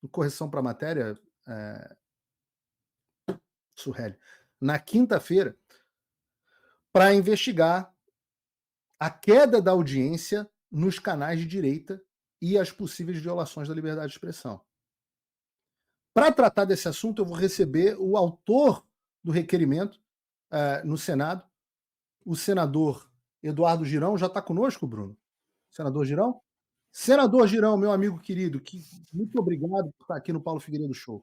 correção para a matéria, Suheli, na quinta-feira, para investigar a queda da audiência nos canais de direita e as possíveis violações da liberdade de expressão. Para tratar desse assunto, eu vou receber o autor do requerimento no Senado, o senador Eduardo Girão. Já está conosco, Bruno? Senador Girão? Senador Girão, meu amigo querido, muito obrigado por estar aqui no Paulo Figueiredo Show.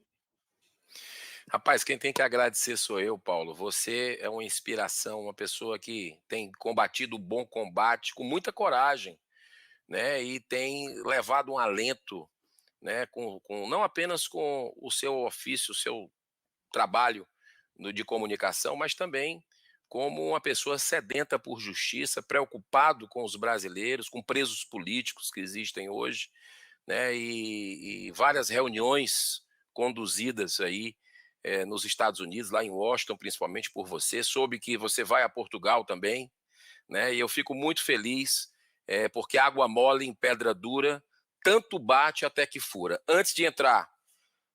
Rapaz, quem tem que agradecer sou eu, Paulo. Você é uma inspiração, uma pessoa que tem combatido o bom combate com muita coragem, né? E tem levado um alento, né? Não apenas com o seu ofício, o seu trabalho de comunicação, mas também como uma pessoa sedenta por justiça, preocupado com os brasileiros, com presos políticos que existem hoje, né? E várias reuniões conduzidas aí nos Estados Unidos, lá em Washington, principalmente por você. Soube que você vai a Portugal também, né? E eu fico muito feliz, porque água mole em pedra dura, tanto bate até que fura. Antes de entrar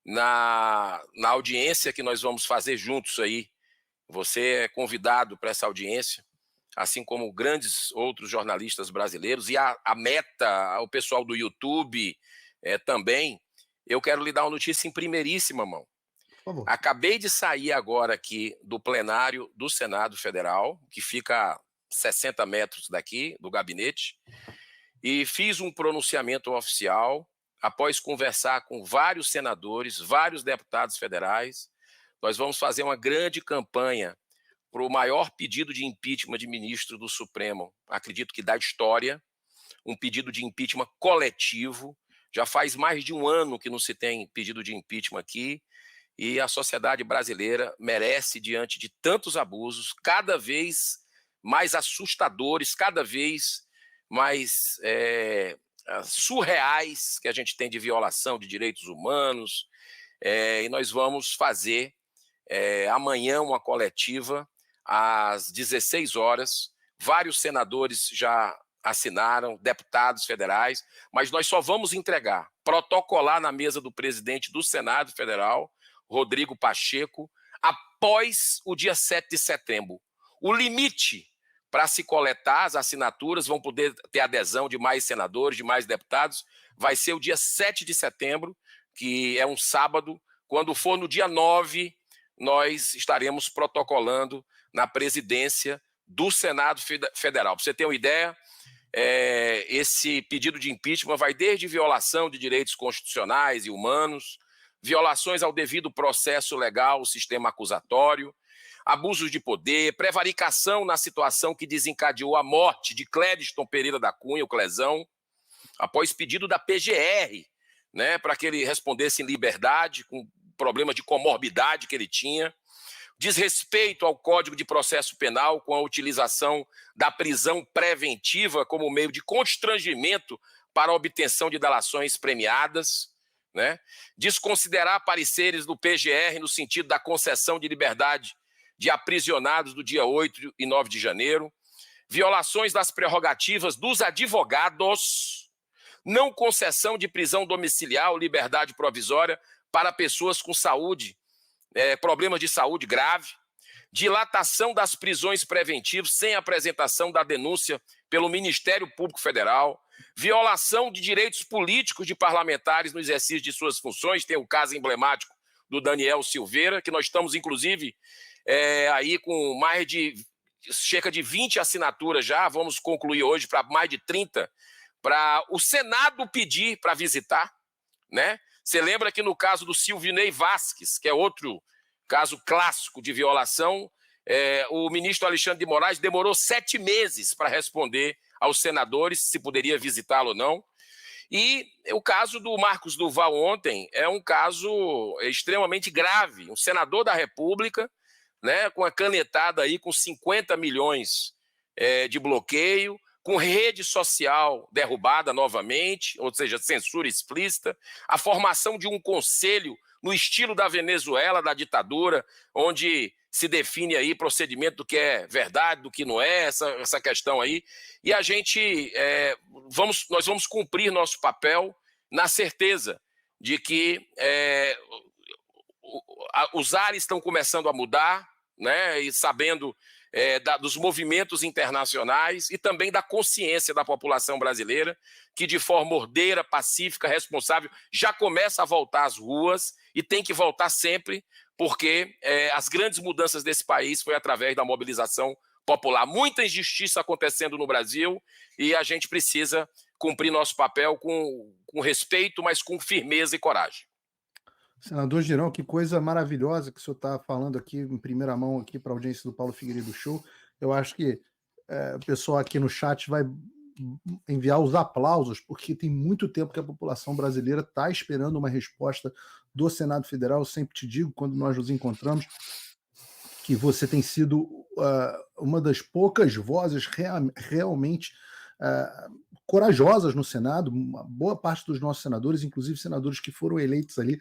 na audiência que nós vamos fazer juntos aí, você é convidado para essa audiência, assim como grandes outros jornalistas brasileiros, e a Meta, o pessoal do YouTube também. Eu quero lhe dar uma notícia em primeiríssima mão. Por favor. Acabei de sair agora aqui do plenário do Senado Federal, que fica a 60 metros daqui, do gabinete, e fiz um pronunciamento oficial, após conversar com vários senadores, vários deputados federais. Nós vamos fazer uma grande campanha para o maior pedido de impeachment de ministro do Supremo, acredito que da história, um pedido de impeachment coletivo. Já faz mais de um ano que não se tem pedido de impeachment aqui, e a sociedade brasileira merece, diante de tantos abusos, cada vez mais assustadores, cada vez mais surreais, que a gente tem de violação de direitos humanos, e nós vamos fazer amanhã uma coletiva às 16 horas. Vários senadores já assinaram, deputados federais, mas nós só vamos entregar, protocolar na mesa do presidente do Senado Federal, Rodrigo Pacheco, após o dia 7 de setembro. O limite para se coletar as assinaturas, vão poder ter adesão de mais senadores, de mais deputados, vai ser o dia 7 de setembro, que é um sábado. Quando for no dia 9, nós estaremos protocolando na presidência do Senado Federal. Para você ter uma ideia, esse pedido de impeachment vai desde violação de direitos constitucionais e humanos, violações ao devido processo legal, o sistema acusatório, abusos de poder, prevaricação na situação que desencadeou a morte de Clédiston Pereira da Cunha, o Clezão, após pedido da PGR, né, para que ele respondesse em liberdade, com problemas de comorbidade que ele tinha, desrespeito ao Código de Processo Penal com a utilização da prisão preventiva como meio de constrangimento para a obtenção de delações premiadas, né? Desconsiderar pareceres do PGR no sentido da concessão de liberdade de aprisionados do dia 8 e 9 de janeiro, violações das prerrogativas dos advogados, não concessão de prisão domiciliar ou liberdade provisória para pessoas com saúde, problemas de saúde grave, dilatação das prisões preventivas sem apresentação da denúncia pelo Ministério Público Federal, violação de direitos políticos de parlamentares no exercício de suas funções. Tem o caso emblemático do Daniel Silveira, que nós estamos, inclusive, aí com cerca de 20 assinaturas já, vamos concluir hoje para mais de 30, para o Senado pedir para visitar, né? Você lembra que no caso do Silvinei Vasquez, que é outro caso clássico de violação, o ministro Alexandre de Moraes demorou 7 meses para responder aos senadores se poderia visitá-lo ou não. E o caso do Marcos Duval ontem é um caso extremamente grave. Um senador da República, né, com a canetada aí com 50 milhões de bloqueio, com rede social derrubada novamente, ou seja, censura explícita, a formação de um conselho no estilo da Venezuela, da ditadura, onde se define aí procedimento do que é verdade, do que não é, essa questão aí. E a gente, nós vamos cumprir nosso papel na certeza de que os ares estão começando a mudar, né, e sabendo dos movimentos internacionais e também da consciência da população brasileira, que de forma ordeira, pacífica, responsável, já começa a voltar às ruas e tem que voltar sempre, porque as grandes mudanças desse país foi através da mobilização popular. Muita injustiça acontecendo no Brasil e a gente precisa cumprir nosso papel com respeito, mas com firmeza e coragem. Senador Girão, que coisa maravilhosa que o senhor está falando aqui em primeira mão aqui para a audiência do Paulo Figueiredo Show. Eu acho que o pessoal aqui no chat vai enviar os aplausos, porque tem muito tempo que a população brasileira está esperando uma resposta do Senado Federal. Eu sempre te digo, quando nós nos encontramos, que você tem sido uma das poucas vozes realmente corajosas no Senado. Uma boa parte dos nossos senadores, inclusive senadores que foram eleitos ali,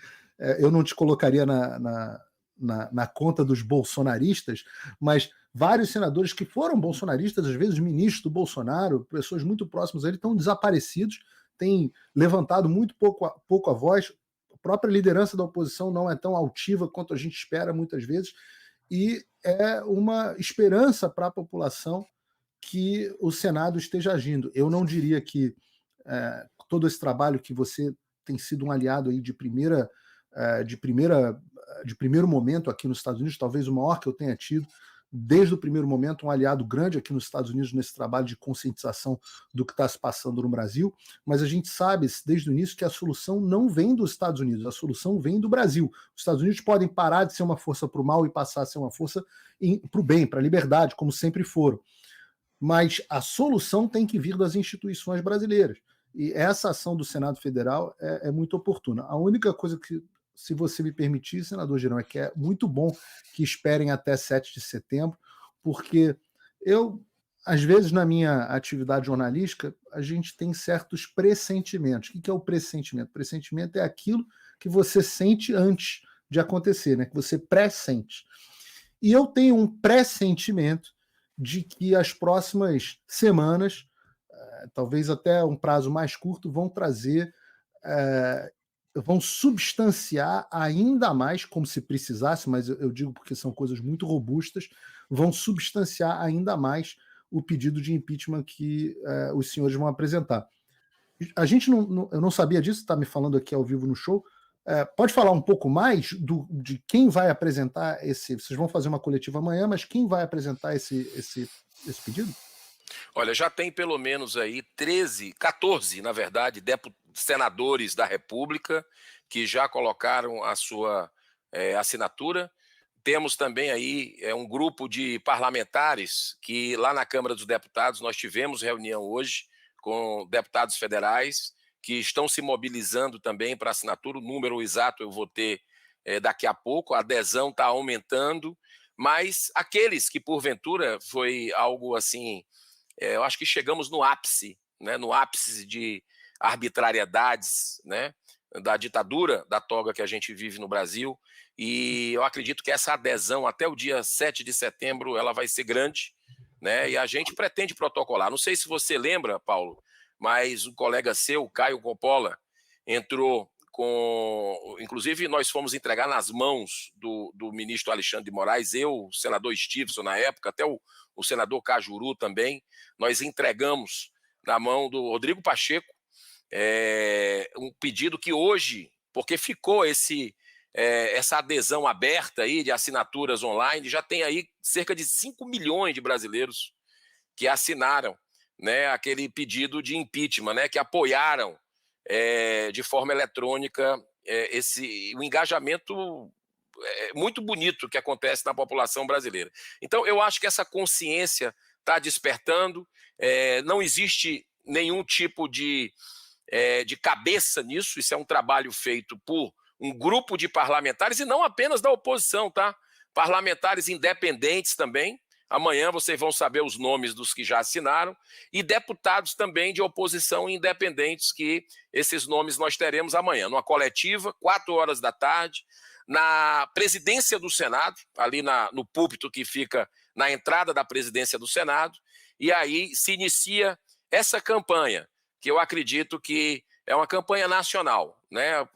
eu não te colocaria na conta dos bolsonaristas, mas vários senadores que foram bolsonaristas, às vezes ministros do Bolsonaro, pessoas muito próximas a ele, estão desaparecidos, têm levantado muito pouco a voz. A própria liderança da oposição não é tão altiva quanto a gente espera muitas vezes, e é uma esperança para a população que o Senado esteja agindo. Eu não diria que todo esse trabalho que você tem sido um aliado aí de primeiro momento aqui nos Estados Unidos, talvez o maior que eu tenha tido, desde o primeiro momento, um aliado grande aqui nos Estados Unidos nesse trabalho de conscientização do que está se passando no Brasil, mas a gente sabe desde o início que a solução não vem dos Estados Unidos, a solução vem do Brasil. Os Estados Unidos podem parar de ser uma força para o mal e passar a ser uma força para o bem, para a liberdade, como sempre foram. Mas a solução tem que vir das instituições brasileiras. E essa ação do Senado Federal é muito oportuna. A única coisa que, se você me permitir, senador Girão, é que é muito bom que esperem até 7 de setembro, porque eu, às vezes, na minha atividade jornalística, a gente tem certos pressentimentos. O que é o pressentimento? Pressentimento é aquilo que você sente antes de acontecer, né? Que você pressente. E eu tenho um pressentimento de que as próximas semanas, talvez até um prazo mais curto, vão trazer, vão substanciar ainda mais, como se precisasse, mas eu digo porque são coisas muito robustas, vão substanciar ainda mais o pedido de impeachment que os senhores vão apresentar. A gente eu não sabia disso, está me falando aqui ao vivo no show. Pode falar um pouco mais de quem vai apresentar vocês vão fazer uma coletiva amanhã, mas quem vai apresentar esse pedido? Olha, já tem pelo menos aí 14, na verdade, senadores da República que já colocaram a sua assinatura. Temos também aí um grupo de parlamentares que lá na Câmara dos Deputados nós tivemos reunião hoje com deputados federais que estão se mobilizando também para assinatura. O número exato eu vou ter daqui a pouco, a adesão está aumentando, mas aqueles que porventura foi algo assim, eu acho que chegamos no ápice, né, no ápice de arbitrariedades, né, da ditadura da toga que a gente vive no Brasil, e eu acredito que essa adesão até o dia 7 de setembro ela vai ser grande, né, e a gente pretende protocolar. Não sei se você lembra, Paulo, mas um colega seu, Caio Coppola, entrou com... Inclusive, nós fomos entregar nas mãos do ministro Alexandre de Moraes, eu, o senador Stevenson na época, até o senador Cajuru também, nós entregamos na mão do Rodrigo Pacheco um pedido que hoje, porque ficou essa adesão aberta aí de assinaturas online, já tem aí cerca de 5 milhões de brasileiros que assinaram, né, aquele pedido de impeachment, né, que apoiaram de forma eletrônica o engajamento muito bonito que acontece na população brasileira. Então, eu acho que essa consciência está despertando, não existe nenhum tipo de cabeça nisso, isso é um trabalho feito por um grupo de parlamentares, e não apenas da oposição, tá? Parlamentares independentes também. Amanhã vocês vão saber os nomes dos que já assinaram, e deputados também de oposição independentes, que esses nomes nós teremos amanhã, numa coletiva, 4 horas da tarde, na presidência do Senado, ali no púlpito que fica na entrada da presidência do Senado, e aí se inicia essa campanha, que eu acredito que é uma campanha nacional. né,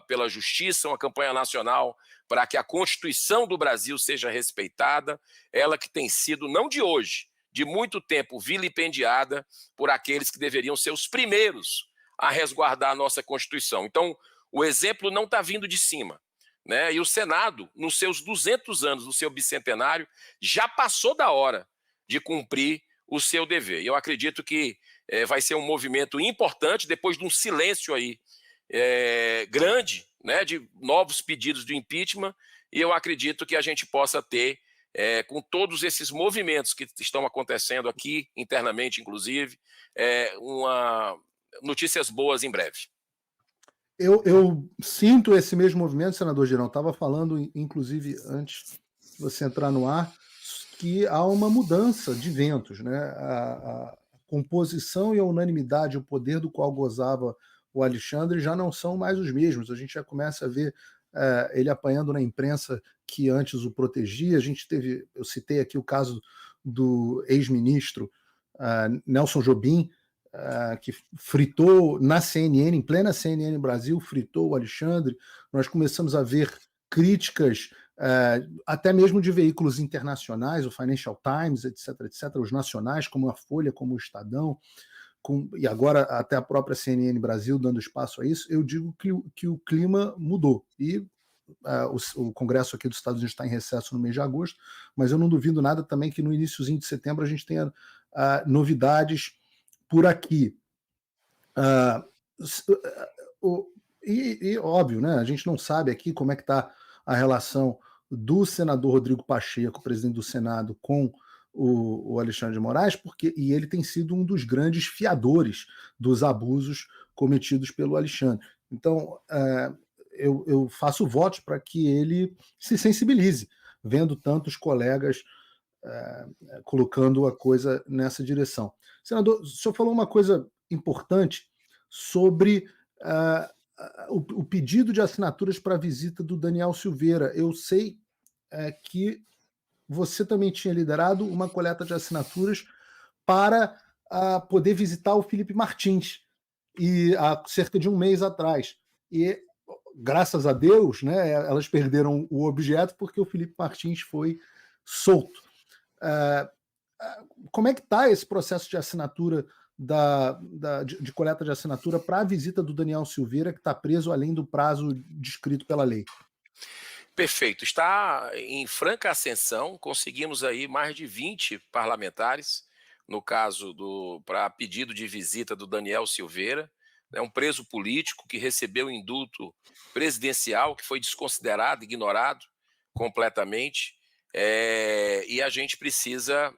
pela justiça, uma campanha nacional para que a Constituição do Brasil seja respeitada, ela que tem sido, não de hoje, de muito tempo, vilipendiada por aqueles que deveriam ser os primeiros a resguardar a nossa Constituição. Então, o exemplo não está vindo de cima, né? E o Senado, nos seus 200 anos, no seu bicentenário, já passou da hora de cumprir o seu dever. E eu acredito que vai ser um movimento importante, depois de um silêncio aí grande, né, de novos pedidos de impeachment, e eu acredito que a gente possa ter, com todos esses movimentos que estão acontecendo aqui, internamente, inclusive, notícias boas em breve. Eu sinto esse mesmo movimento, senador Girão. Estava falando, inclusive, antes de você entrar no ar, que há uma mudança de ventos, né? A composição e a unanimidade, o poder do qual gozava o Alexandre já não são mais os mesmos. A gente já começa a ver ele apanhando na imprensa que antes o protegia. A gente teve, eu citei aqui o caso do ex-ministro Nelson Jobim, que fritou na CNN, em plena CNN Brasil, fritou o Alexandre. Nós começamos a ver críticas até mesmo de veículos internacionais, o Financial Times, etc., etc., os nacionais, como a Folha, como o Estadão, e agora até a própria CNN Brasil dando espaço a isso. Eu digo que o clima mudou. E o Congresso aqui dos Estados Unidos está em recesso no mês de agosto, mas eu não duvido nada também que no iniciozinho de setembro a gente tenha novidades por aqui. E óbvio, né? A gente não sabe aqui como é que está a relação do senador Rodrigo Pacheco, presidente do Senado, com o Alexandre de Moraes, e ele tem sido um dos grandes fiadores dos abusos cometidos pelo Alexandre. Então, eu faço votos para que ele se sensibilize, vendo tantos colegas colocando a coisa nessa direção. Senador, o senhor falou uma coisa importante sobre o pedido de assinaturas para a visita do Daniel Silveira. Eu sei que você também tinha liderado uma coleta de assinaturas para poder visitar o Felipe Martins, e há cerca de um mês atrás. E, graças a Deus, né, elas perderam o objeto porque o Felipe Martins foi solto. Como é que está esse processo de assinatura, de coleta de assinatura para a visita do Daniel Silveira, que está preso além do prazo descrito pela lei? Perfeito. Está em franca ascensão. Conseguimos aí mais de 20 parlamentares, no caso para pedido de visita do Daniel Silveira, um preso político que recebeu indulto presidencial, que foi desconsiderado, ignorado completamente, e a gente precisa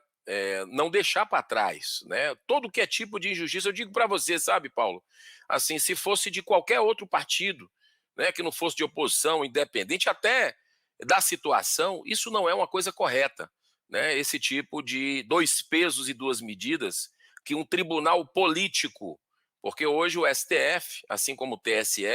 não deixar para trás, né? Todo que é tipo de injustiça. Eu digo para você, sabe, Paulo, assim, se fosse de qualquer outro partido, né, que não fosse de oposição, independente até da situação, isso não é uma coisa correta, né? Esse tipo de dois pesos e duas medidas que um tribunal político, porque hoje o STF, assim como o TSE,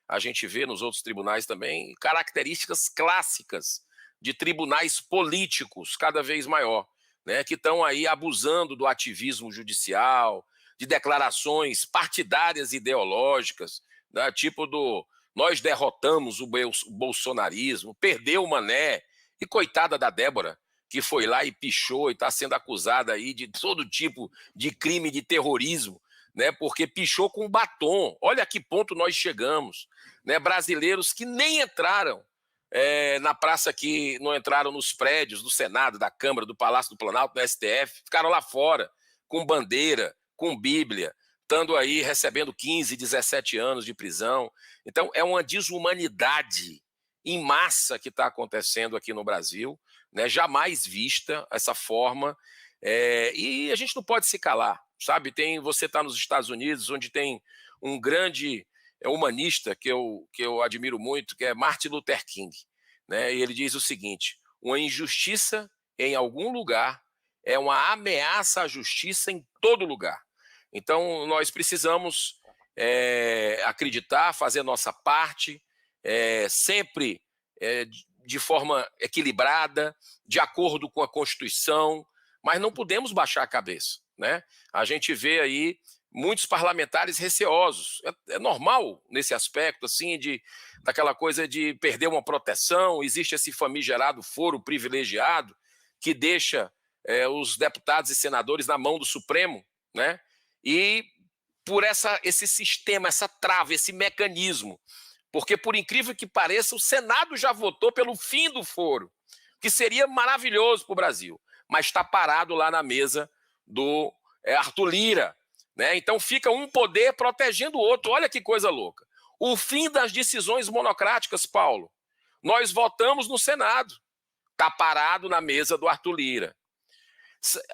a gente vê nos outros tribunais também características clássicas de tribunais políticos cada vez maior, né, que estão aí abusando do ativismo judicial, de declarações partidárias ideológicas, né, tipo do nós derrotamos o bolsonarismo, perdeu o Mané, e coitada da Débora, que foi lá e pichou e está sendo acusada aí de todo tipo de crime de terrorismo, né, porque pichou com batom. Olha a que ponto nós chegamos, né, brasileiros que nem entraram na praça, que não entraram nos prédios do Senado, da Câmara, do Palácio do Planalto, do STF, ficaram lá fora, com bandeira, com Bíblia, estando aí recebendo 15, 17 anos de prisão. Então, é uma desumanidade em massa que está acontecendo aqui no Brasil, né? Jamais vista essa forma, e a gente não pode se calar, sabe? Você está nos Estados Unidos, onde tem um grande humanista que eu admiro muito, que é Martin Luther King, né? E ele diz o seguinte: uma injustiça em algum lugar é uma ameaça à justiça em todo lugar. Então, nós precisamos acreditar, fazer a nossa parte, sempre de forma equilibrada, de acordo com a Constituição, mas não podemos baixar a cabeça, né? A gente vê aí muitos parlamentares receosos. É normal nesse aspecto, assim, daquela coisa de perder uma proteção, existe esse famigerado foro privilegiado que deixa os deputados e senadores na mão do Supremo, né? E por esse sistema, essa trava, esse mecanismo, porque, por incrível que pareça, o Senado já votou pelo fim do foro, que seria maravilhoso para o Brasil, mas está parado lá na mesa do Arthur Lira, né? Então fica um poder protegendo o outro. Olha que coisa louca. O fim das decisões monocráticas, Paulo. Nós votamos no Senado. Está parado na mesa do Arthur Lira.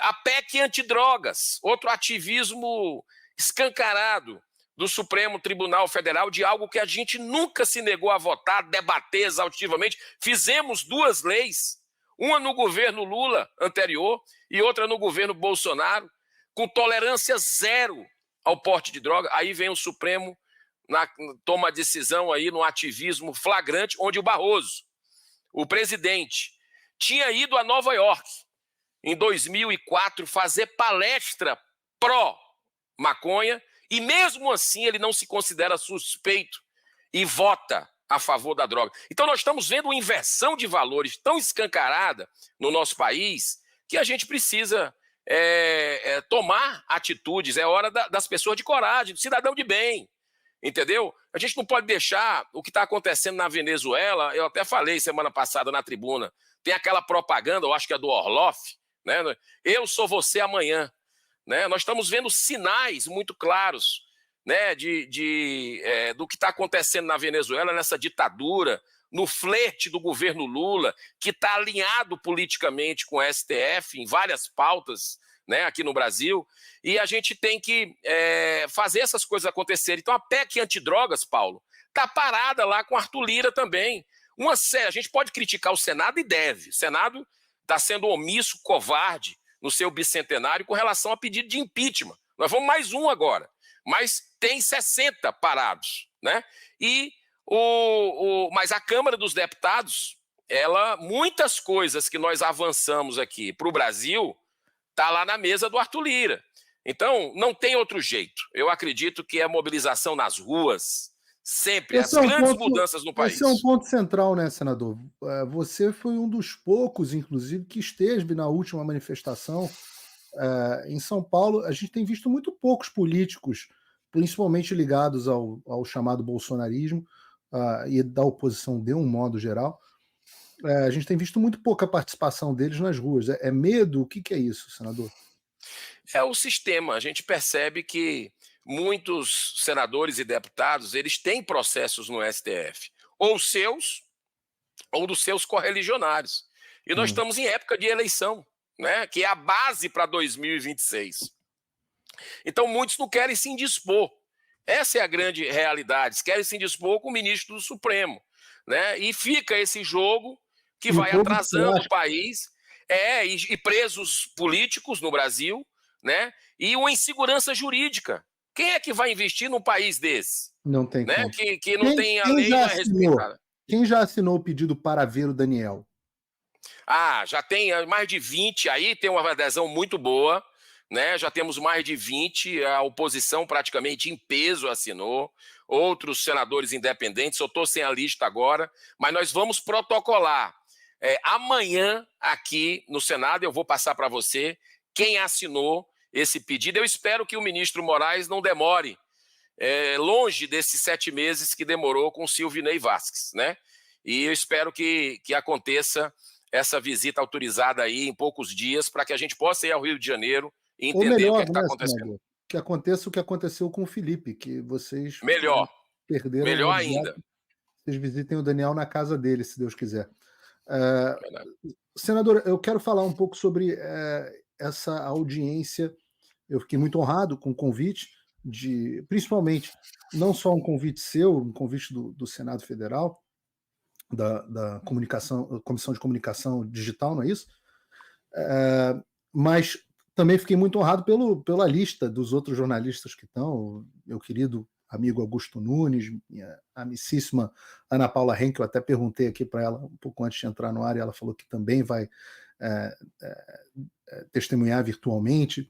A PEC antidrogas, outro ativismo escancarado do Supremo Tribunal Federal de algo que a gente nunca se negou a votar, debater exaustivamente. Fizemos 2 leis, uma no governo Lula anterior e outra no governo Bolsonaro, com tolerância zero ao porte de droga. Aí vem o Supremo, toma a decisão aí no ativismo flagrante, onde o Barroso, o presidente, tinha ido a Nova York em 2004 fazer palestra pró-maconha e mesmo assim ele não se considera suspeito e vota a favor da droga. Então nós estamos vendo uma inversão de valores tão escancarada no nosso país que a gente precisa tomar atitudes. É hora das pessoas de coragem, do cidadão de bem, entendeu? A gente não pode deixar o que está acontecendo na Venezuela. Eu até falei semana passada na tribuna, tem aquela propaganda, eu acho que é do Orloff, né? Eu sou você amanhã, né? Nós estamos vendo sinais muito claros, né, do que está acontecendo na Venezuela, nessa ditadura, no flerte do governo Lula, que está alinhado politicamente com o STF em várias pautas, né, aqui no Brasil, e a gente tem que fazer essas coisas acontecerem. Então a PEC antidrogas, Paulo, está parada lá com Arthur Lira também. A gente pode criticar o Senado e deve. O Senado está sendo omisso, covarde, no seu bicentenário com relação a pedido de impeachment. Nós vamos mais um agora, mas tem 60 parados, né? Mas a Câmara dos Deputados, muitas coisas que nós avançamos aqui para o Brasil, está lá na mesa do Arthur Lira. Então, não tem outro jeito. Eu acredito que é mobilização nas ruas, sempre, as grandes mudanças no país. Esse é um ponto central, né, senador? Você foi um dos poucos, inclusive, que esteve na última manifestação em São Paulo. A gente tem visto muito poucos políticos, principalmente ligados ao chamado bolsonarismo e da oposição de um modo geral. A gente tem visto muito pouca participação deles nas ruas. É medo? O que é isso, senador? É o sistema. A gente percebe que muitos senadores e deputados, eles têm processos no STF, ou seus, ou dos seus correligionários. E nós estamos em época de eleição, né, que é a base para 2026. Então muitos não querem se indispor. Essa é a grande realidade. Querem se indispor com o ministro do Supremo, né? E fica esse jogo que vai atrasando o país, e presos políticos no Brasil, né? E uma insegurança jurídica. Quem é que vai investir num país desse? Não tem, né? como. Que não tem a lei, não é respeitada. Quem já assinou o pedido para ver o Daniel? Já tem mais de 20, aí tem uma adesão muito boa, né? Já temos mais de 20, a oposição praticamente em peso assinou, outros senadores independentes, eu estou sem a lista agora, mas nós vamos protocolar. Amanhã, aqui no Senado, eu vou passar para você quem assinou esse pedido. Eu espero que o ministro Moraes não demore longe desses 7 meses que demorou com o Silvinei Vasquez, né? E eu espero que aconteça essa visita autorizada aí em poucos dias para que a gente possa ir ao Rio de Janeiro e entender o que está acontecendo. Senador, que aconteça o que aconteceu com o Felipe, que vocês perderam. Melhor ainda. Vocês visitem o Daniel na casa dele, se Deus quiser. Senador, eu quero falar um pouco sobre essa audiência. Eu fiquei muito honrado com o convite, principalmente, não só um convite seu, um convite do Senado Federal, da Comissão de Comunicação Digital, não é isso? Mas também fiquei muito honrado pela lista dos outros jornalistas que estão, meu querido amigo Augusto Nunes, minha amicíssima Ana Paula Henkel, eu até perguntei aqui para ela um pouco antes de entrar no ar, e ela falou que também vai testemunhar virtualmente.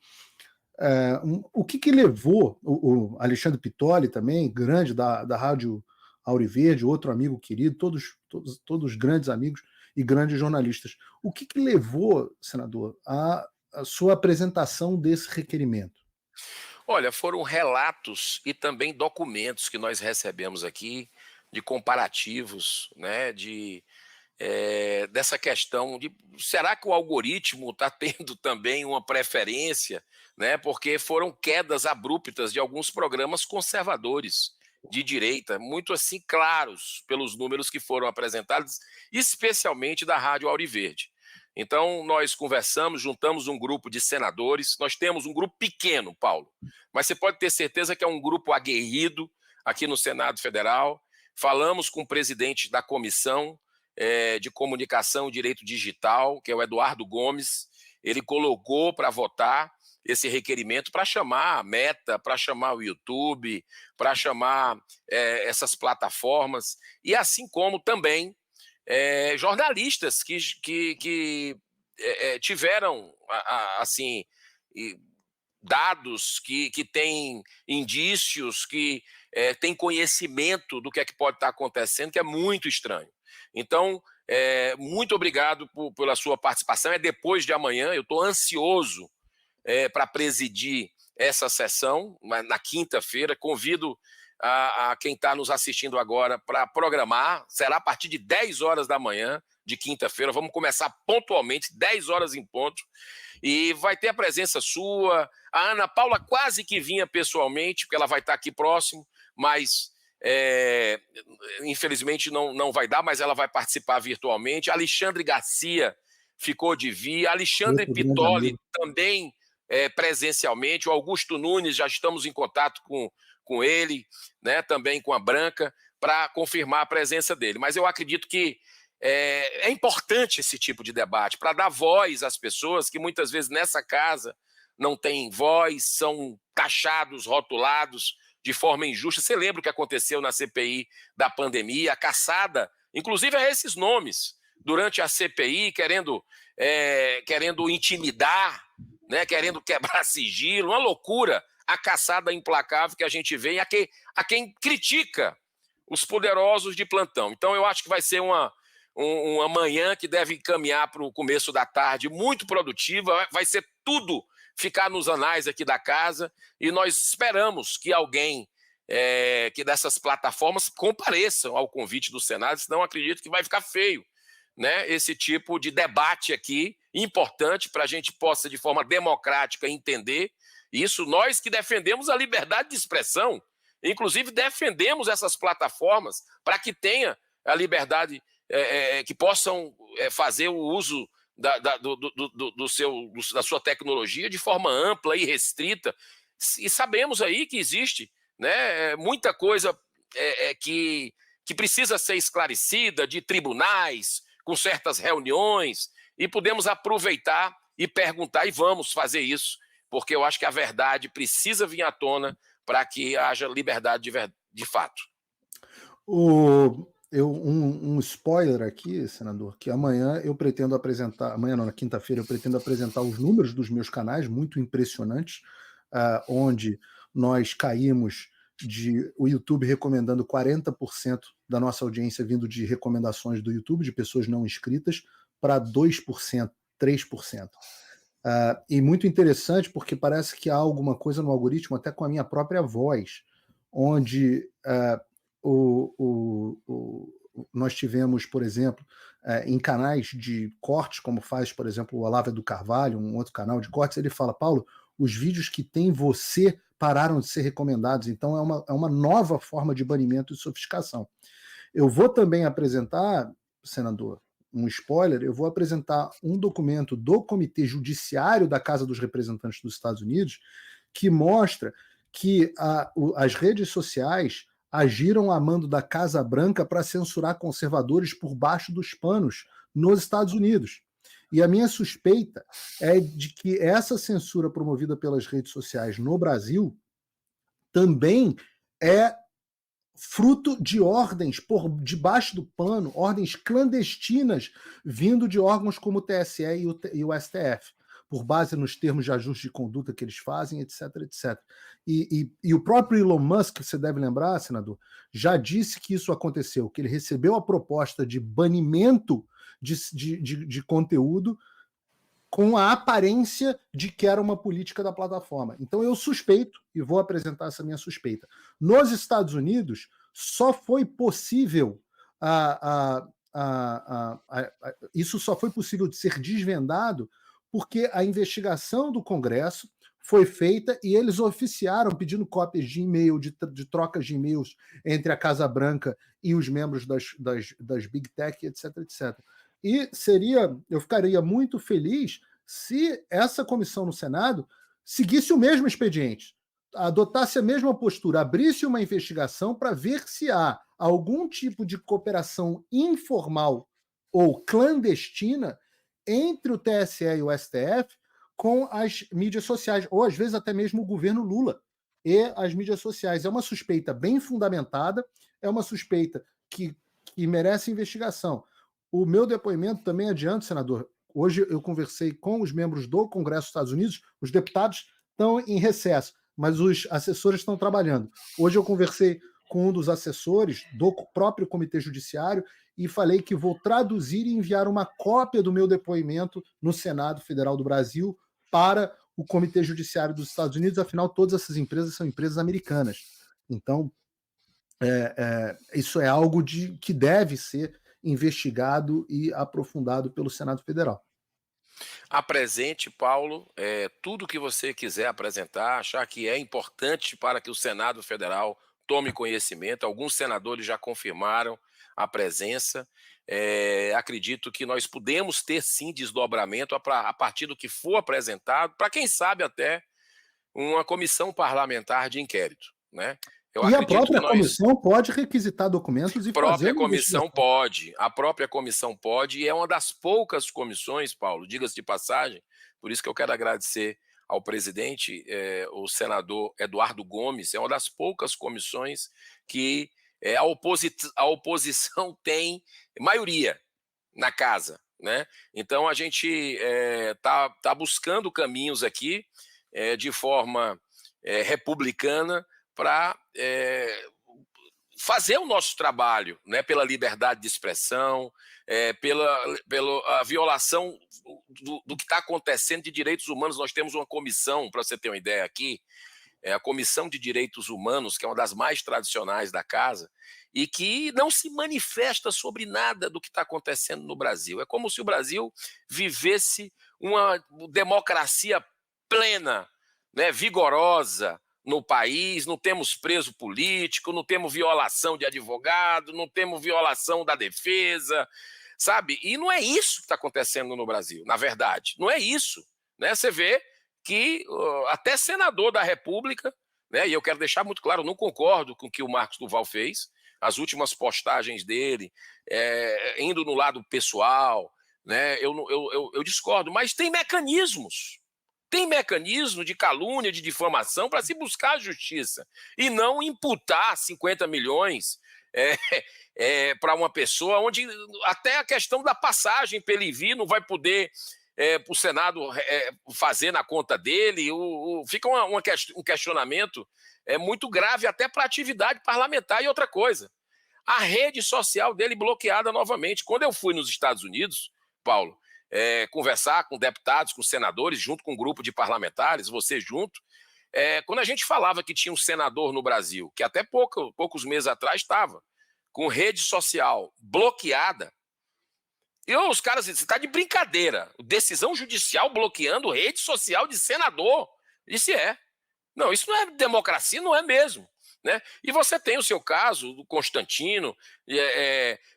O que levou o Alexandre Pitoli também, grande da Rádio Auriverde, outro amigo querido, todos grandes amigos e grandes jornalistas. O que levou, senador, a sua apresentação desse requerimento? Olha, foram relatos e também documentos que nós recebemos aqui de comparativos, né, dessa questão de será que o algoritmo está tendo também uma preferência, né? Porque foram quedas abruptas de alguns programas conservadores de direita, muito assim claros pelos números que foram apresentados, especialmente da Rádio Auriverde. Então, nós conversamos, juntamos um grupo de senadores, nós temos um grupo pequeno, Paulo, mas você pode ter certeza que é um grupo aguerrido aqui no Senado Federal. Falamos com o presidente da comissão de Comunicação e Direito Digital, que é o Eduardo Gomes. Ele colocou para votar esse requerimento para chamar a Meta, para chamar o YouTube, para chamar essas plataformas, e assim como também jornalistas que tiveram assim dados, que têm indícios, que têm conhecimento do que é que pode estar acontecendo, que é muito estranho. Então, muito obrigado pela sua participação. É depois de amanhã, eu estou ansioso para presidir essa sessão, na quinta-feira. Convido a quem está nos assistindo agora para programar. Será a partir de 10 horas da manhã de quinta-feira. Vamos começar pontualmente, 10 horas em ponto. E vai ter a presença sua. A Ana Paula quase que vinha pessoalmente, porque ela vai estar aqui próximo, mas infelizmente não vai dar, mas ela vai participar virtualmente. Alexandre Garcia ficou de vir. Alexandre Pitoli também presencialmente. O Augusto Nunes, já estamos em contato com ele, né, também com a Branca, para confirmar a presença dele. Mas eu acredito que é importante esse tipo de debate, para dar voz às pessoas que muitas vezes nessa casa não têm voz, são taxados, rotulados de forma injusta. Você lembra o que aconteceu na CPI da pandemia, a caçada, inclusive a esses nomes, durante a CPI, querendo intimidar, né, querendo quebrar sigilo, uma loucura, a caçada implacável que a gente vê a quem critica os poderosos de plantão. Então eu acho que vai ser uma manhã que deve caminhar para o começo da tarde muito produtiva, vai ser tudo ficar nos anais aqui da casa, e nós esperamos que alguém que dessas plataformas compareçam ao convite do Senado, senão acredito que vai ficar feio, né, esse tipo de debate aqui, importante para a gente possa, de forma democrática, entender isso. Nós que defendemos a liberdade de expressão, inclusive defendemos essas plataformas para que tenha a liberdade, que possam fazer o uso da sua tecnologia de forma ampla e restrita. E sabemos aí que existe, né, muita coisa que precisa ser esclarecida, de tribunais, com certas reuniões, e podemos aproveitar e perguntar, e vamos fazer isso, porque eu acho que a verdade precisa vir à tona para que haja liberdade de fato. Um spoiler aqui, senador, que amanhã eu pretendo apresentar, amanhã não, na quinta-feira, eu pretendo apresentar os números dos meus canais, muito impressionantes, onde nós caímos o YouTube recomendando 40% da nossa audiência vindo de recomendações do YouTube, de pessoas não inscritas, para 2%, 3%. E muito interessante, porque parece que há alguma coisa no algoritmo, até com a minha própria voz, onde nós tivemos, por exemplo, em canais de cortes, como faz, por exemplo, o Olavo do Carvalho, um outro canal de cortes, ele fala: Paulo, os vídeos que tem você pararam de ser recomendados. Então é uma nova forma de banimento e sofisticação. Eu vou também apresentar, senador, um spoiler, eu vou apresentar um documento do Comitê Judiciário da Casa dos Representantes dos Estados Unidos que mostra que as redes sociais agiram a mando da Casa Branca para censurar conservadores por baixo dos panos nos Estados Unidos. E a minha suspeita é de que essa censura promovida pelas redes sociais no Brasil também é fruto de ordens por debaixo do pano, ordens clandestinas vindo de órgãos como o TSE e o STF. por base nos termos de ajuste de conduta que eles fazem, etc, etc. E o próprio Elon Musk, você deve lembrar, senador, já disse que isso aconteceu, que ele recebeu a proposta de banimento de conteúdo com a aparência de que era uma política da plataforma. Então eu suspeito, e vou apresentar essa minha suspeita. Nos Estados Unidos, só foi possível isso só foi possível de ser desvendado porque a investigação do Congresso foi feita e eles oficiaram pedindo cópias de e-mail, de trocas de e-mails entre a Casa Branca e os membros das Big Tech, etc, etc. E eu ficaria muito feliz se essa comissão no Senado seguisse o mesmo expediente, adotasse a mesma postura, abrisse uma investigação para ver se há algum tipo de cooperação informal ou clandestina entre o TSE e o STF com as mídias sociais, ou às vezes até mesmo o governo Lula e as mídias sociais. É uma suspeita bem fundamentada, é uma suspeita que merece investigação. O meu depoimento também adianta, senador. Hoje eu conversei com os membros do Congresso dos Estados Unidos, os deputados estão em recesso, mas os assessores estão trabalhando. Hoje eu conversei com um dos assessores do próprio Comitê Judiciário e falei que vou traduzir e enviar uma cópia do meu depoimento no Senado Federal do Brasil para o Comitê Judiciário dos Estados Unidos, afinal todas essas empresas são empresas americanas. Então, isso é algo que deve ser investigado e aprofundado pelo Senado Federal. Apresente, Paulo, tudo que você quiser apresentar, achar que é importante para que o Senado Federal tome conhecimento. Alguns senadores já confirmaram a presença. Acredito que nós podemos ter, sim, desdobramento a partir do que for apresentado, para quem sabe até uma comissão parlamentar de inquérito, né? E a própria comissão pode requisitar documentos e fazer a comissão pode, a própria comissão pode, e é uma das poucas comissões, Paulo, diga-se de passagem, por isso que eu quero agradecer ao presidente, o senador Eduardo Gomes, é uma das poucas comissões que a oposição tem maioria na casa, né? Então a gente tá buscando caminhos aqui de forma republicana para fazer o nosso trabalho, né, pela liberdade de expressão, pela violação do que está acontecendo de direitos humanos. Nós temos uma comissão, para você ter uma ideia aqui, a Comissão de Direitos Humanos, que é uma das mais tradicionais da casa, e que não se manifesta sobre nada do que está acontecendo no Brasil. É como se o Brasil vivesse uma democracia plena, né, vigorosa, no país. Não temos preso político, não temos violação de advogado, não temos violação da defesa, sabe? E não é isso que está acontecendo no Brasil, na verdade. Não é isso, né? Você vê que até senador da República, né? E eu quero deixar muito claro, não concordo com o que o Marcos Duval fez, as últimas postagens dele, indo no lado pessoal, né? Eu discordo, mas tem mecanismos. Tem mecanismo de calúnia, de difamação para se buscar a justiça e não imputar 50 milhões para uma pessoa, onde até a questão da passagem para ele vir não vai poder para o Senado fazer na conta dele. Fica um questionamento muito grave até para a atividade parlamentar. E outra coisa, a rede social dele bloqueada novamente. Quando eu fui nos Estados Unidos, Paulo, conversar com deputados, com senadores, junto com um grupo de parlamentares, você junto, quando a gente falava que tinha um senador no Brasil, que até poucos meses atrás estava com rede social bloqueada, e os caras dizem, você está de brincadeira, decisão judicial bloqueando rede social de senador. Isso não, isso não é democracia, não é mesmo, né? E você tem o seu caso do Constantino,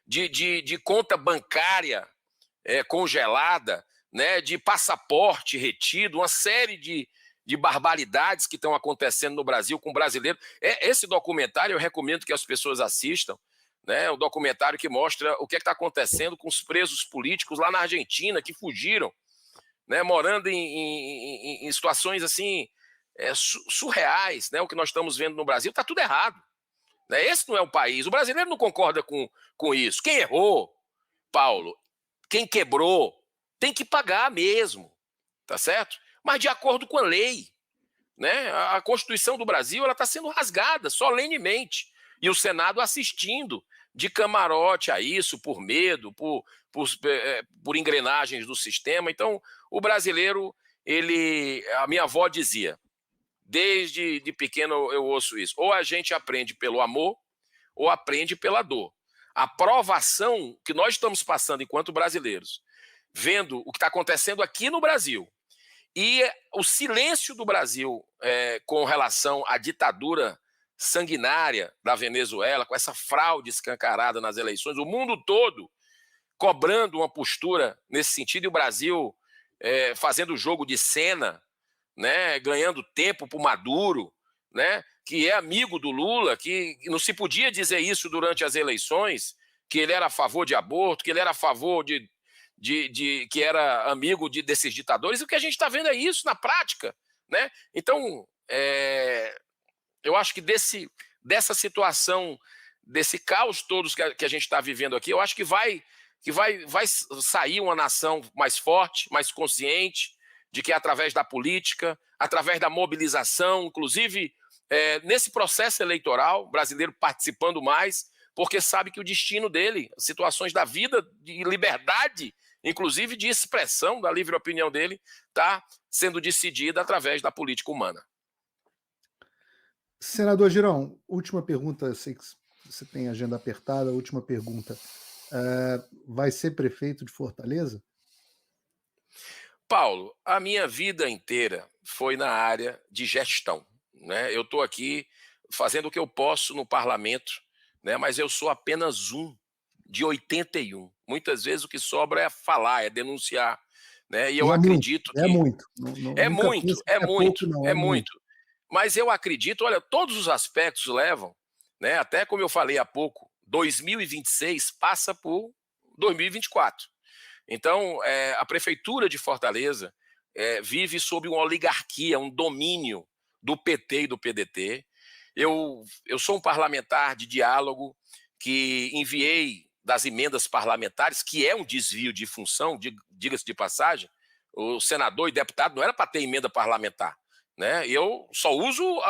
de conta bancária congelada, né, de passaporte retido, uma série de barbaridades que estão acontecendo no Brasil com brasileiro. Esse documentário eu recomendo que as pessoas assistam, né, o documentário que mostra o que está acontecendo com os presos políticos lá na Argentina, que fugiram, né, morando em situações assim surreais, né, o que nós estamos vendo no Brasil. Está tudo errado, né? Esse não é o país. O brasileiro não concorda com isso. Quem errou, Paulo, quem quebrou, tem que pagar mesmo. tá certo? Mas de acordo com a lei, né? A Constituição do Brasil ela está sendo rasgada solenemente e o Senado assistindo de camarote a isso, por medo, por engrenagens do sistema. Então, o brasileiro, a minha avó dizia, desde de pequeno eu ouço isso, ou a gente aprende pelo amor ou aprende pela dor. A provação que nós estamos passando enquanto brasileiros, vendo o que está acontecendo aqui no Brasil, e o silêncio do Brasil com relação à ditadura sanguinária da Venezuela, com essa fraude escancarada nas eleições, o mundo todo cobrando uma postura nesse sentido, e o Brasil fazendo jogo de cena, né, ganhando tempo para o Maduro, né, que é amigo do Lula, que não se podia dizer isso durante as eleições, que ele era a favor de aborto, que ele era a favor que era amigo desses ditadores, e o que a gente está vendo é isso na prática, né? Então, eu acho que dessa situação, desse caos todos que a gente está vivendo aqui, eu acho que vai sair uma nação mais forte, mais consciente, de que através da política, através da mobilização, inclusive nesse processo eleitoral, brasileiro participando mais, porque sabe que o destino dele, situações da vida, de liberdade, inclusive de expressão da livre opinião dele, está sendo decidida através da política humana. Senador Girão, última pergunta, sei que você tem agenda apertada, última pergunta. Vai ser prefeito de Fortaleza? Paulo, a minha vida inteira foi na área de gestão, né? Eu estou aqui fazendo o que eu posso no parlamento, né? Mas eu sou apenas um de 81. Muitas vezes o que sobra é falar, é denunciar, né? E eu acredito que... É muito. É muito. Mas eu acredito, olha, todos os aspectos levam, né? Até como eu falei há pouco, 2026 passa por 2024. Então, a Prefeitura de Fortaleza vive sob uma oligarquia, um domínio do PT e do PDT. Eu sou um parlamentar de diálogo que enviei das emendas parlamentares, que é um desvio de função, diga-se de passagem. O senador e deputado não era para ter emenda parlamentar, né? Eu só uso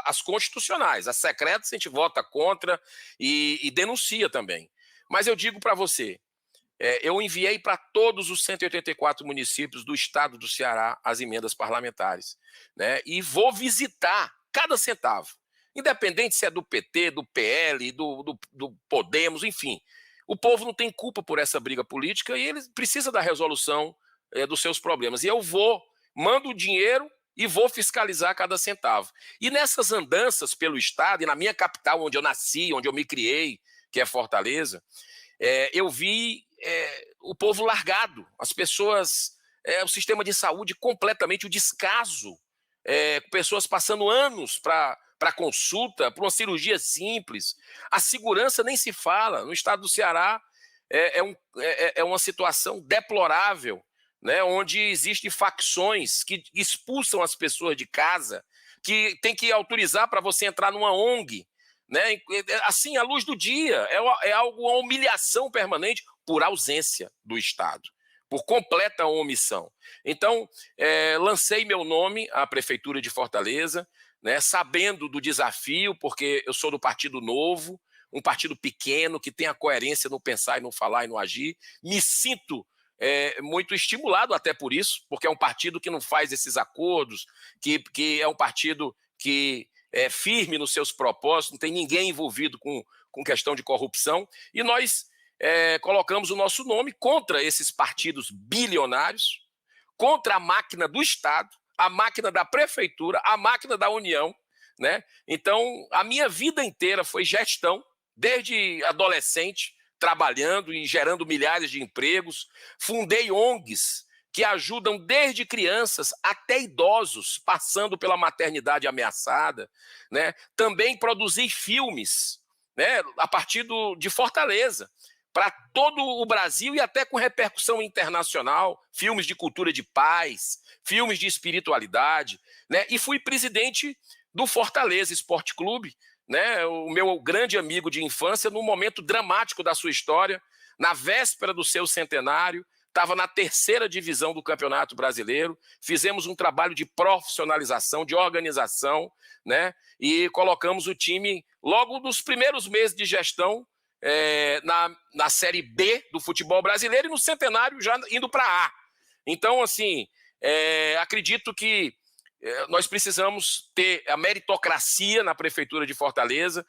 as constitucionais, as secretas a gente vota contra e denuncia também. Mas eu digo para você, eu enviei para todos os 184 municípios do estado do Ceará as emendas parlamentares, né? E vou visitar cada centavo, independente se é do PT, do PL, do Podemos, enfim. O povo não tem culpa por essa briga política e ele precisa da resolução dos seus problemas. E eu mando o dinheiro e vou fiscalizar cada centavo. E nessas andanças pelo estado, e na minha capital, onde eu nasci, onde eu me criei, que é Fortaleza, eu vi o povo largado, as pessoas, o sistema de saúde completamente, o descaso, pessoas passando anos para consulta, para uma cirurgia simples. A segurança nem se fala. No estado do Ceará é uma situação deplorável, né, onde existem facções que expulsam as pessoas de casa, que tem que autorizar para você entrar numa ONG, né? Assim, à luz do dia, é algo, uma humilhação permanente por ausência do Estado, por completa omissão. Então, lancei meu nome à Prefeitura de Fortaleza, né, sabendo do desafio, porque eu sou do Partido Novo, um partido pequeno, que tem a coerência no pensar e no falar e no agir. Me sinto muito estimulado até por isso, porque é um partido que não faz esses acordos, que é um partido que é firme nos seus propósitos, não tem ninguém envolvido com questão de corrupção, e nós colocamos o nosso nome contra esses partidos bilionários, contra a máquina do Estado, a máquina da Prefeitura, a máquina da União, né? Então, a minha vida inteira foi gestão, desde adolescente, trabalhando e gerando milhares de empregos. Fundei ONGs que ajudam desde crianças até idosos, passando pela maternidade ameaçada, né? Também produzi filmes, né, a partir de Fortaleza, para todo o Brasil e até com repercussão internacional, filmes de cultura de paz, filmes de espiritualidade, né? E fui presidente do Fortaleza Esporte Clube, né? O meu grande amigo de infância, num momento dramático da sua história, na véspera do seu centenário, estava na 3ª divisão do Campeonato Brasileiro, fizemos um trabalho de profissionalização, de organização, né? E colocamos o time logo nos primeiros meses de gestão na Série B do futebol brasileiro e no Centenário já indo para A. Então, assim, acredito que nós precisamos ter a meritocracia na Prefeitura de Fortaleza.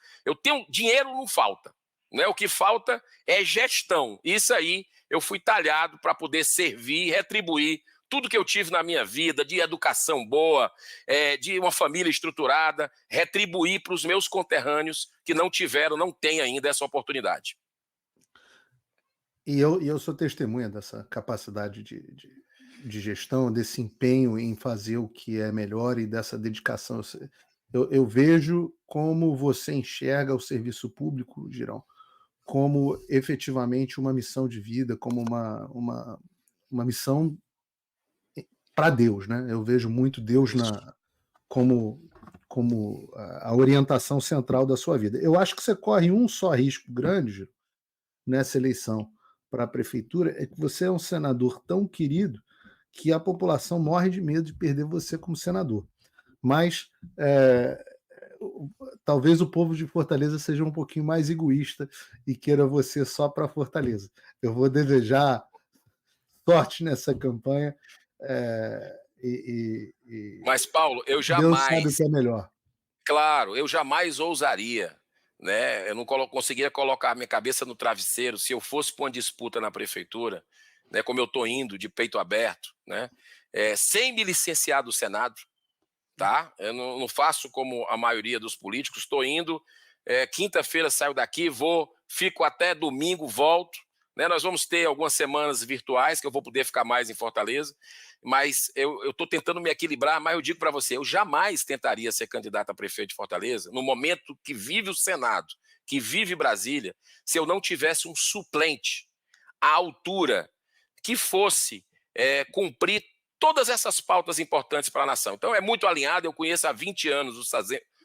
Dinheiro não falta, né? O que falta é gestão. Isso aí eu fui talhado para poder servir e retribuir tudo que eu tive na minha vida, de educação boa, de uma família estruturada, retribuir para os meus conterrâneos que não têm ainda essa oportunidade. E eu sou testemunha dessa capacidade de gestão, desse empenho em fazer o que é melhor e dessa dedicação. Eu vejo como você enxerga o serviço público, Girão, como efetivamente uma missão de vida, como uma missão para Deus, né? Eu vejo muito Deus como a orientação central da sua vida. Eu acho que você corre um só risco grande, Girão, nessa eleição para a prefeitura, é que você é um senador tão querido que a população morre de medo de perder você como senador. Mas talvez o povo de Fortaleza seja um pouquinho mais egoísta e queira você só para Fortaleza. Eu vou desejar sorte nessa campanha. Mas, Paulo, Deus sabe o que é melhor. Claro, eu jamais ousaria, né? Eu não conseguiria colocar a minha cabeça no travesseiro se eu fosse para uma disputa na prefeitura, né? Como eu estou indo, de peito aberto, né? Sem me licenciar do Senado, tá? Eu não faço como a maioria dos políticos. Estou indo, quinta-feira saio daqui, fico até domingo, volto. Né? Nós vamos ter algumas semanas virtuais que eu vou poder ficar mais em Fortaleza, mas eu estou tentando me equilibrar. Mas eu digo para você, eu jamais tentaria ser candidato a prefeito de Fortaleza no momento que vive o Senado, que vive Brasília, se eu não tivesse um suplente à altura que fosse cumprir todas essas pautas importantes para a nação. Então é muito alinhado. Eu conheço há 20 anos o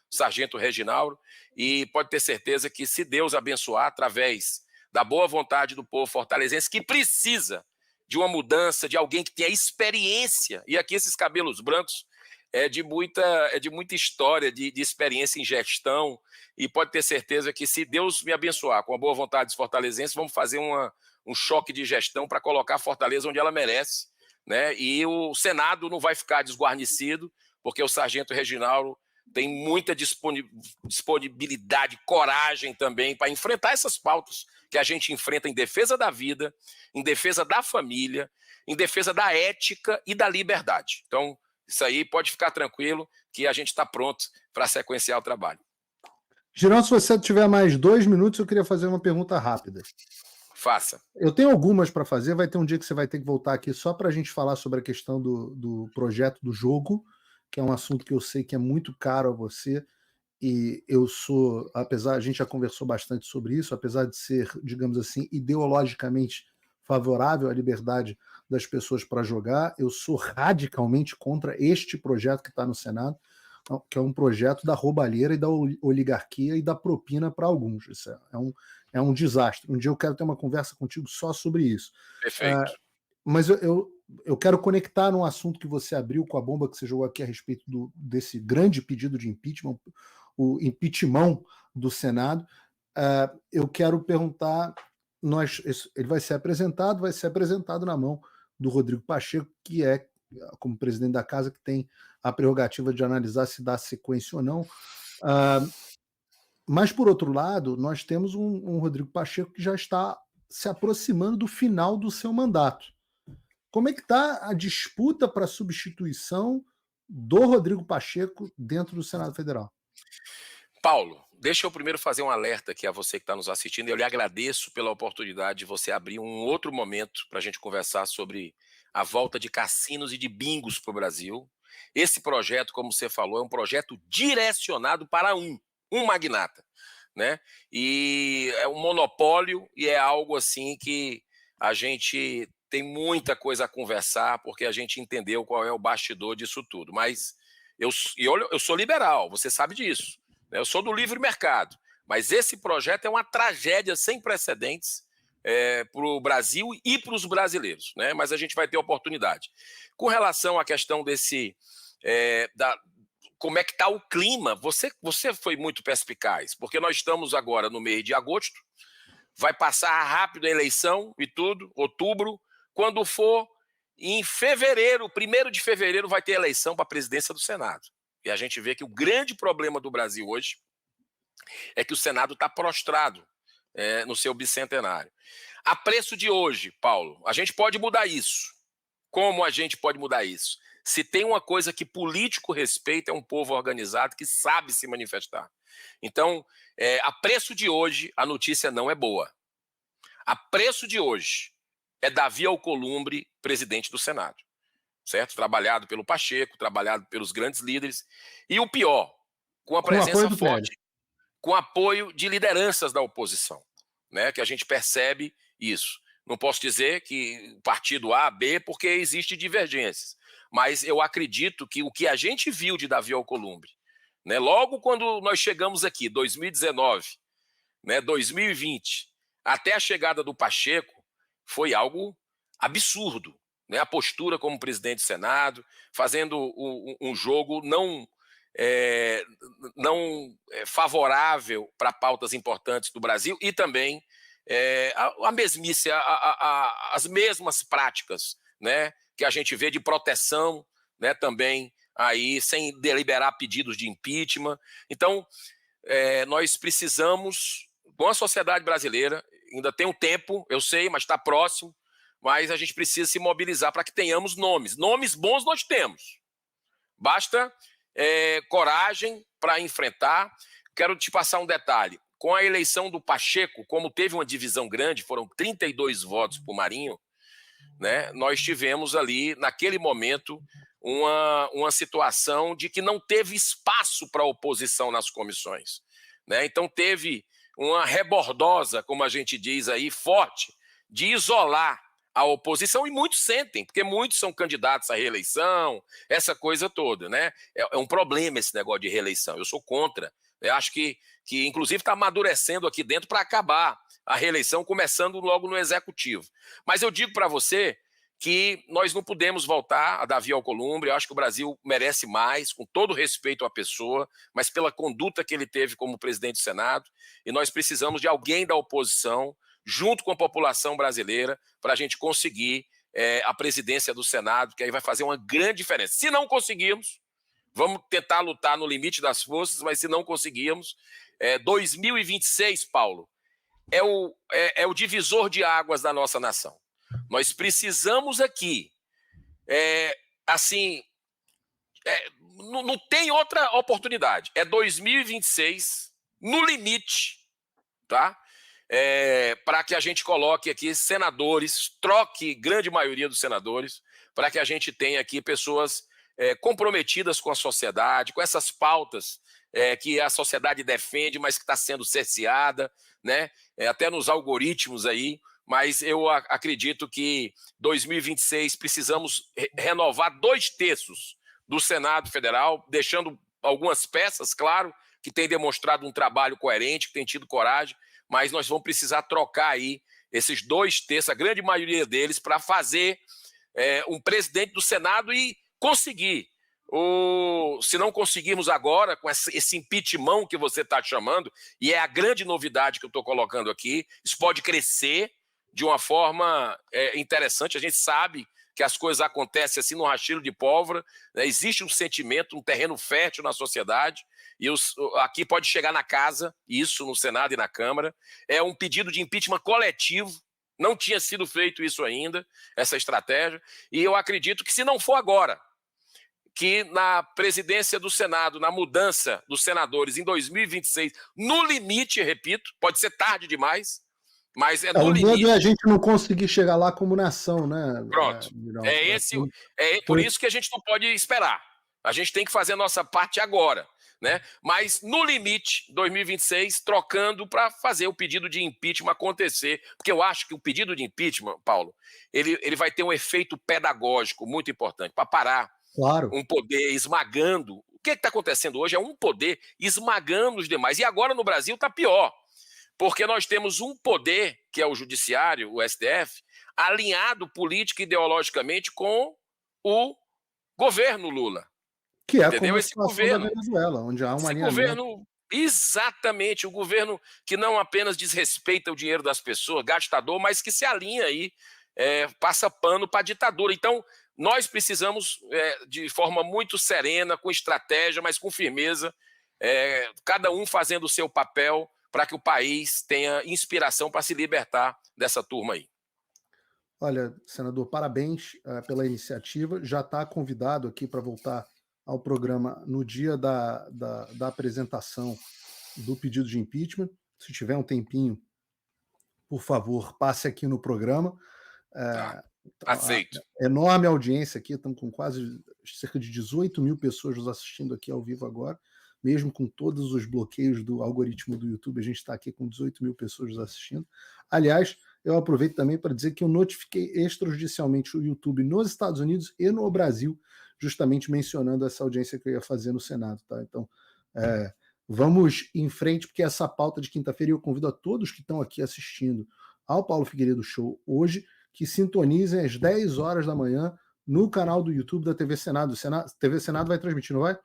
Sargento Reginaldo e pode ter certeza que, se Deus abençoar, através da boa vontade do povo fortalezense, que precisa de uma mudança, de alguém que tenha experiência, e aqui esses cabelos brancos é de muita história, de experiência em gestão, e pode ter certeza que, se Deus me abençoar com a boa vontade dos fortalezenses, vamos fazer um choque de gestão para colocar a Fortaleza onde ela merece, né? E o Senado não vai ficar desguarnecido, porque o Sargento Reginaldo tem muita disponibilidade, coragem também para enfrentar essas pautas que a gente enfrenta em defesa da vida, em defesa da família, em defesa da ética e da liberdade. Então, isso aí pode ficar tranquilo que a gente está pronto para sequenciar o trabalho. Girão, se você tiver mais 2 minutos, eu queria fazer uma pergunta rápida. Faça. Eu tenho algumas para fazer, vai ter um dia que você vai ter que voltar aqui só para a gente falar sobre a questão do projeto do jogo, que é um assunto que eu sei que é muito caro a você, e a gente já conversou bastante sobre isso, apesar de ser, digamos assim, ideologicamente favorável à liberdade das pessoas para jogar, eu sou radicalmente contra este projeto que está no Senado, que é um projeto da roubalheira e da oligarquia e da propina para alguns. Isso é um desastre. Um dia eu quero ter uma conversa contigo só sobre isso. Perfeito. Mas eu quero conectar num assunto que você abriu com a bomba que você jogou aqui a respeito desse grande pedido de impeachment, o impeachment do Senado. Eu quero perguntar, ele vai ser apresentado na mão do Rodrigo Pacheco, que é, como presidente da casa, que tem a prerrogativa de analisar se dá sequência ou não. Mas, por outro lado, nós temos um Rodrigo Pacheco que já está se aproximando do final do seu mandato. Como é que está a disputa para a substituição do Rodrigo Pacheco dentro do Senado Federal? Paulo, deixa eu primeiro fazer um alerta aqui a você que está nos assistindo. Eu lhe agradeço pela oportunidade de você abrir um outro momento para a gente conversar sobre a volta de cassinos e de bingos para o Brasil. Esse projeto, como você falou, é um projeto direcionado para um magnata, né? E é um monopólio, e é algo assim que a gente tem muita coisa a conversar, porque a gente entendeu qual é o bastidor disso tudo. Mas eu sou liberal, você sabe disso. Eu sou do livre mercado, mas esse projeto é uma tragédia sem precedentes, para o Brasil e para os brasileiros, né? Mas a gente vai ter oportunidade. Com relação à questão desse como é que está o clima, você foi muito perspicaz, porque nós estamos agora no mês de agosto, vai passar rápido a eleição e tudo, outubro, quando for em fevereiro, 1º de fevereiro, vai ter eleição para a presidência do Senado. E a gente vê que o grande problema do Brasil hoje é que o Senado está prostrado no seu bicentenário. A preço de hoje, Paulo, a gente pode mudar isso. Como a gente pode mudar isso? Se tem uma coisa que político respeita, é um povo organizado que sabe se manifestar. Então, a preço de hoje, a notícia não é boa. A preço de hoje é Davi Alcolumbre, presidente do Senado. Certo? Trabalhado pelo Pacheco, trabalhado pelos grandes líderes. E o pior, com a presença forte, com apoio de lideranças da oposição, né? Que a gente percebe isso. Não posso dizer que partido A, B, porque existe divergências. Mas eu acredito que o que a gente viu de Davi Alcolumbre, né, logo quando nós chegamos aqui, 2019, né, 2020, até a chegada do Pacheco, foi algo absurdo. Né? A postura como presidente do Senado, fazendo um jogo não favorável para pautas importantes do Brasil e também a mesmice, as mesmas práticas, né, que a gente vê de proteção, né, também aí sem deliberar pedidos de impeachment. Então, nós precisamos, com a sociedade brasileira, ainda tem um tempo, eu sei, mas está próximo, mas a gente precisa se mobilizar para que tenhamos nomes. Nomes bons nós temos. Basta coragem para enfrentar. Quero te passar um detalhe. Com a eleição do Pacheco, como teve uma divisão grande, foram 32 votos para o Marinho, né, nós tivemos ali, naquele momento, uma situação de que não teve espaço para a oposição nas comissões. Né? Então teve uma rebordosa, como a gente diz aí, forte, de isolar a oposição, e muitos sentem, porque muitos são candidatos à reeleição, essa coisa toda, né? É um problema esse negócio de reeleição, eu sou contra. Eu acho que inclusive está amadurecendo aqui dentro para acabar a reeleição, começando logo no executivo. Mas eu digo para você que nós não podemos voltar a Davi Alcolumbre. Eu acho que o Brasil merece mais, com todo respeito à pessoa, mas pela conduta que ele teve como presidente do Senado, e nós precisamos de alguém da oposição, junto com a população brasileira, para a gente conseguir a presidência do Senado, que aí vai fazer uma grande diferença. Se não conseguirmos, vamos tentar lutar no limite das forças, mas se não conseguirmos, 2026, Paulo, é o divisor de águas da nossa nação. Nós precisamos aqui, não tem outra oportunidade. É 2026, no limite, tá? Para que a gente coloque aqui senadores, troque grande maioria dos senadores, para que a gente tenha aqui pessoas comprometidas com a sociedade, com essas pautas que a sociedade defende, mas que está sendo cerceada, né? Até nos algoritmos aí. Mas eu acredito que 2026 precisamos renovar 2/3 do Senado Federal, deixando algumas peças, claro, que têm demonstrado um trabalho coerente, que têm tido coragem, mas nós vamos precisar trocar aí esses 2/3, a grande maioria deles, para fazer um presidente do Senado e conseguir. Se não conseguirmos agora, com esse impeachment que você está chamando, e é a grande novidade que eu estou colocando aqui, isso pode crescer de uma forma interessante. A gente sabe que as coisas acontecem assim no rastilho de pólvora, né? Existe um sentimento, um terreno fértil na sociedade, e aqui pode chegar na casa, isso no Senado e na Câmara, é um pedido de impeachment coletivo, não tinha sido feito isso ainda, essa estratégia, e eu acredito que se não for agora, que na presidência do Senado, na mudança dos senadores em 2026, no limite, repito, pode ser tarde demais, mas no limite. O medo é a gente não conseguir chegar lá como nação, né? Pronto. Por isso que a gente não pode esperar. A gente tem que fazer a nossa parte agora, né? Mas no limite, 2026, trocando para fazer o pedido de impeachment acontecer, porque eu acho que o pedido de impeachment, Paulo, ele vai ter um efeito pedagógico muito importante para parar um poder esmagando. O que está acontecendo hoje é um poder esmagando os demais. E agora no Brasil está pior. porque nós temos um poder, que é o judiciário, o STF, alinhado política e ideologicamente com o governo Lula. Que é como Entendeu? a Esse situação da governo, Venezuela, onde há um esse alinhamento. governo, exatamente, o governo que não apenas desrespeita o dinheiro das pessoas, gastador, mas que se alinha aí, passa pano para a ditadura. Então, nós precisamos, de forma muito serena, com estratégia, mas com firmeza, cada um fazendo o seu papel para que o país tenha inspiração para se libertar dessa turma aí. Olha, senador, parabéns pela iniciativa. Já está convidado aqui para voltar ao programa no dia da apresentação do pedido de impeachment. Se tiver um tempinho, por favor, passe aqui no programa. Tá, A aceito. enorme audiência aqui, estamos com quase cerca de 18 mil pessoas nos assistindo aqui ao vivo agora. Mesmo com todos os bloqueios do algoritmo do YouTube, a gente está aqui com 18 mil pessoas nos assistindo. Aliás, eu aproveito também para dizer que eu notifiquei extrajudicialmente o YouTube nos Estados Unidos e no Brasil, justamente mencionando essa audiência que eu ia fazer no Senado. Tá? Então, vamos em frente, porque essa pauta de quinta-feira, eu convido a todos que estão aqui assistindo ao Paulo Figueiredo Show hoje, que sintonizem às 10 horas da manhã no canal do YouTube da TV Senado. TV Senado vai transmitir, não vai?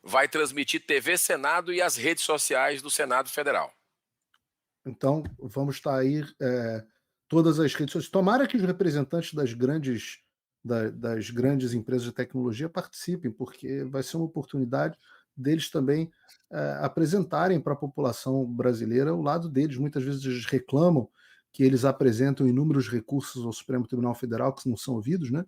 Vai transmitir TV Senado e as redes sociais do Senado Federal. Então, vamos estar aí todas as redes sociais. Tomara que os representantes das grandes empresas de tecnologia participem, porque vai ser uma oportunidade deles também apresentarem para a população brasileira o lado deles. Muitas vezes eles reclamam que eles apresentam inúmeros recursos ao Supremo Tribunal Federal que não são ouvidos, né?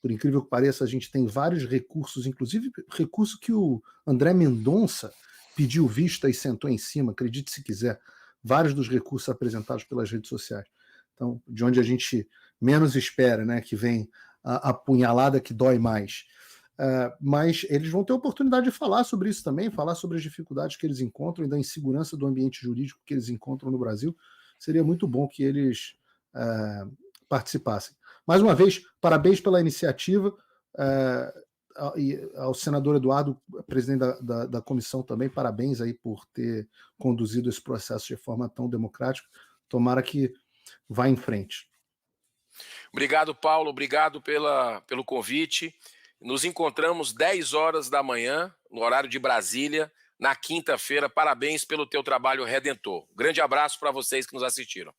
Por incrível que pareça, a gente tem vários recursos, inclusive recurso que o André Mendonça pediu vista e sentou em cima, acredite se quiser, vários dos recursos apresentados pelas redes sociais. Então, de onde a gente menos espera, né, que vem a punhalada que dói mais. Mas eles vão ter a oportunidade de falar sobre isso também, falar sobre as dificuldades que eles encontram e da insegurança do ambiente jurídico que eles encontram no Brasil. Seria muito bom que eles participassem. Mais uma vez, parabéns pela iniciativa, ao senador Eduardo, presidente da comissão também, parabéns aí por ter conduzido esse processo de forma tão democrática. Tomara que vá em frente. Obrigado, Paulo, obrigado pelo convite. Nos encontramos 10 horas da manhã, no horário de Brasília, na quinta-feira. Parabéns pelo teu trabalho redentor. Grande abraço para vocês que nos assistiram.